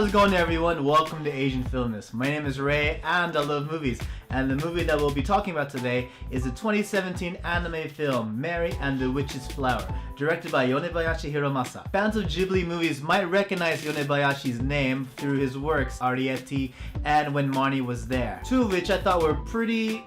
How's it going, everyone? Welcome to Asian Filmness. My name is Ray and I love movies. And the movie that we'll be talking about today is the 2017 anime film Mary and the Witch's Flower, directed by Yonebayashi Hiromasa. Fans of Ghibli movies might recognize Yonebayashi's name through his works Arrietty and When Marnie Was There, two of which I thought were pretty,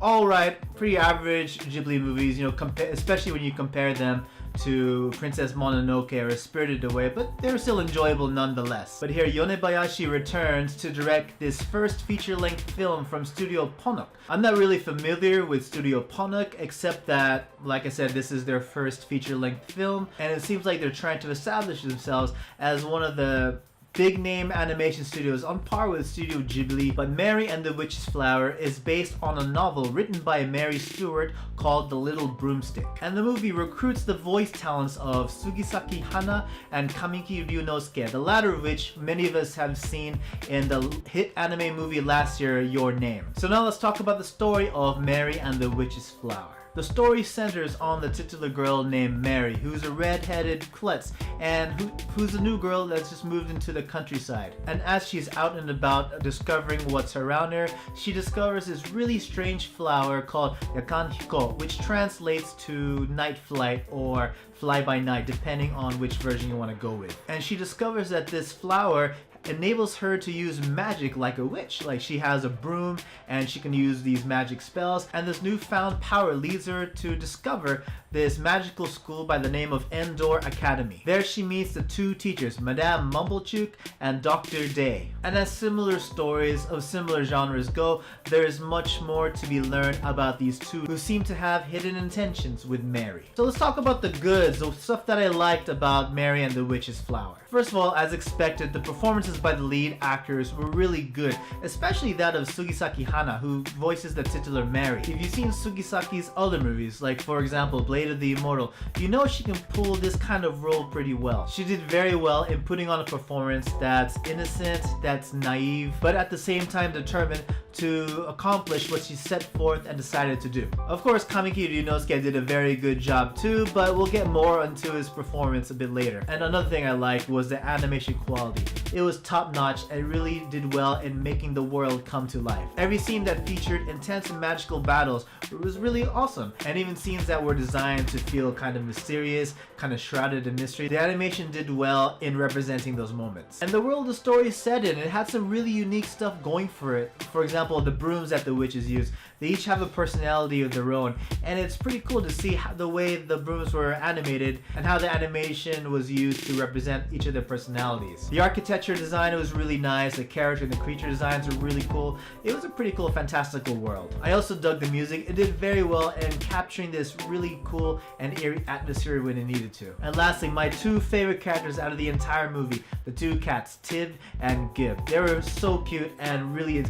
alright, pretty average Ghibli movies, especially when you compare them to Princess Mononoke or Spirited Away, but they're still enjoyable nonetheless. But here Yonebayashi returns to direct this first feature-length film from Studio Ponoc. I'm not really familiar with Studio Ponoc, except that, like I said, this is their first feature-length film, and it seems like they're trying to establish themselves as one of the big name animation studios on par with Studio Ghibli. But Mary and the Witch's Flower is based on a novel written by Mary Stewart called The Little Broomstick. And the movie recruits the voice talents of Sugisaki, Hana and Kamiki Ryuunosuke, the latter of which many of us have seen in the hit anime movie last year, Your Name. So now let's talk about the story of Mary and the Witch's Flower. The story centers on the titular girl named Mary, who's a red-headed klutz and who's a new girl that's just moved into the countryside. And as she's out and about discovering what's around her, she discovers this really strange flower called Yakanhiko, which translates to night flight or fly by night, depending on which version you want to go with. And she discovers that this flower enables her to use magic like a witch. Like, she has a broom and she can use these magic spells, and this newfound power leads her to discover this magical school by the name of Endor Academy. There she meets the two teachers, Madame Mumblechuk and Dr. Day. And as similar stories of similar genres go, there is much more to be learned about these two who seem to have hidden intentions with Mary. So let's talk about the goods, the stuff that I liked about Mary and the Witch's Flower. First of all, as expected, the performances by the lead actors were really good, especially that of Sugisaki Hana, who voices the titular Mary. If you've seen Sugisaki's other movies, like for example Blade of the Immortal, you know she can pull this kind of role pretty well. She did very well in putting on a performance that's innocent, that's naive, but at the same time determined to accomplish what she set forth and decided to do. Of course, Kamiki Ryuunosuke did a very good job too, but we'll get more into his performance a bit later. And another thing I liked was the animation quality. It was top-notch and really did well in making the world come to life. Every scene that featured intense and magical battles was really awesome, and even scenes that were designed to feel kind of mysterious, kind of shrouded in mystery, the animation did well in representing those moments. And the world the story is set in, it had some really unique stuff going for it. For example, the brooms that the witches use, they each have a personality of their own, and it's pretty cool to see how the way the brooms were animated and how the animation was used to represent each of their personalities. The architecture design was really nice, the character and the creature designs were really cool. It was a pretty cool, fantastical world. I also dug the music. It did very well in capturing this really cool and eerie atmosphere when it needed to. And lastly, my two favorite characters out of the entire movie, the two cats, Tib and Gib. They were so cute and really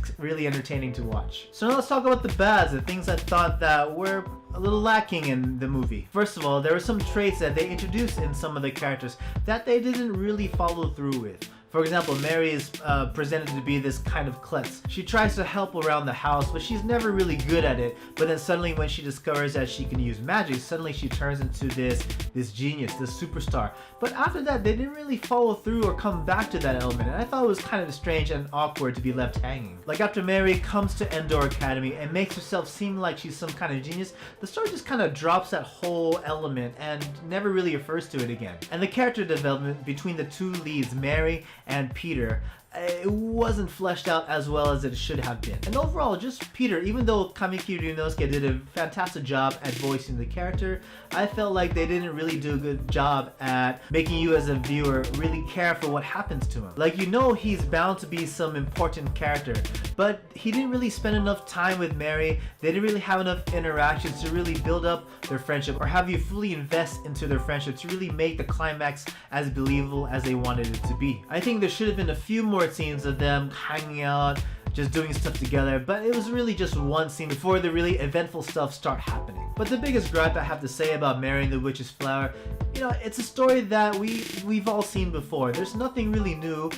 entertaining to watch. So now let's talk about the bads, the things I thought that were a little lacking in the movie. First of all, there were some traits that they introduced in some of the characters that they didn't really follow through with. For example, Mary is presented to be this kind of klutz. She tries to help around the house, but she's never really good at it. But then suddenly when she discovers that she can use magic, suddenly she turns into this genius, this superstar. But after that, they didn't really follow through or come back to that element. And I thought it was kind of strange and awkward to be left hanging. Like, after Mary comes to Endor Academy and makes herself seem like she's some kind of genius, the story just kind of drops that whole element and never really refers to it again. And the character development between the two leads, Mary and Peter, it wasn't fleshed out as well as it should have been. And overall, just Peter, even though Kamiki Ryuunosuke did a fantastic job at voicing the character, I felt like they didn't really do a good job at making you as a viewer really care for what happens to him. Like, he's bound to be some important character, but he didn't really spend enough time with Mary. They didn't really have enough interactions to really build up their friendship or have you fully invest into their friendship to really make the climax as believable as they wanted it to be. I think there should have been a few more scenes of them hanging out, just doing stuff together, but it was really just one scene before the really eventful stuff start happening. But the biggest gripe I have to say about Mary and the Witch's Flower you know, it's a story that we've all seen before. There's nothing really new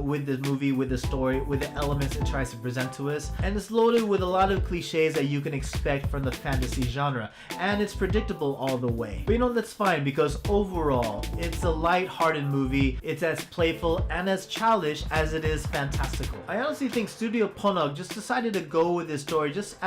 with the movie, with the story, with the elements it tries to present to us, and it's loaded with a lot of cliches that you can expect from the fantasy genre, and it's predictable all the way. But you know, that's fine, because overall it's a light-hearted movie. It's as playful and as childish as it is fantastical. I honestly think Studio Ponoc just decided to go with this story just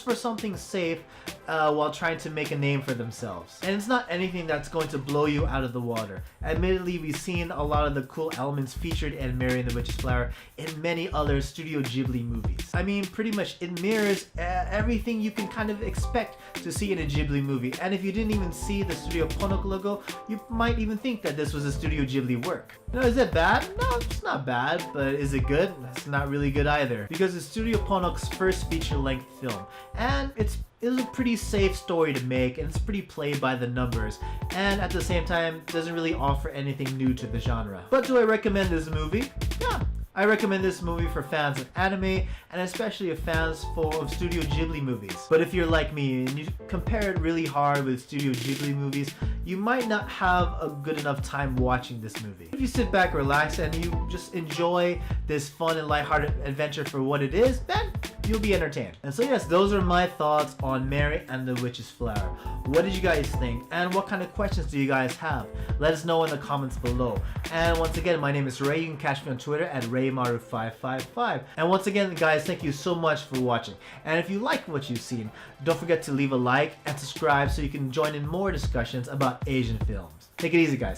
for something safe while trying to make a name for themselves. And it's not anything that's going to blow you out of the water. Admittedly, we've seen a lot of the cool elements featured in Mary and the Witch's Flower in many other Studio Ghibli movies. I mean, pretty much it mirrors everything you can kind of expect to see in a Ghibli movie. And if you didn't even see the Studio Ponoc logo, you might even think that this was a Studio Ghibli work. Now, is it bad? No, it's not bad. But is it good? It's not really good either. Because it's Studio Ponoc's first feature-length film. And it was a pretty safe story to make, and it's pretty played by the numbers, and at the same time doesn't really offer anything new to the genre. But do I recommend this movie? Yeah. I recommend this movie for fans of anime, and especially fans of Studio Ghibli movies. But if you're like me and you compare it really hard with Studio Ghibli movies, you might not have a good enough time watching this movie. If you sit back, relax, and you just enjoy this fun and lighthearted adventure for what it is, then you'll be entertained. And so yes, those are my thoughts on Mary and the Witch's Flower. What did you guys think? And what kind of questions do you guys have? Let us know in the comments below. And once again, my name is Ray. You can catch me on Twitter at RayMaru555. And once again, guys, thank you so much for watching. And if you like what you've seen, don't forget to leave a like and subscribe so you can join in more discussions about Asian films. Take it easy, guys.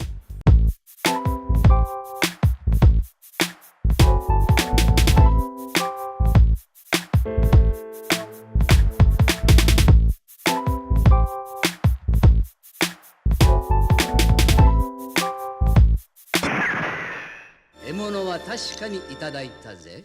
獲物は確かにいただいたぜ。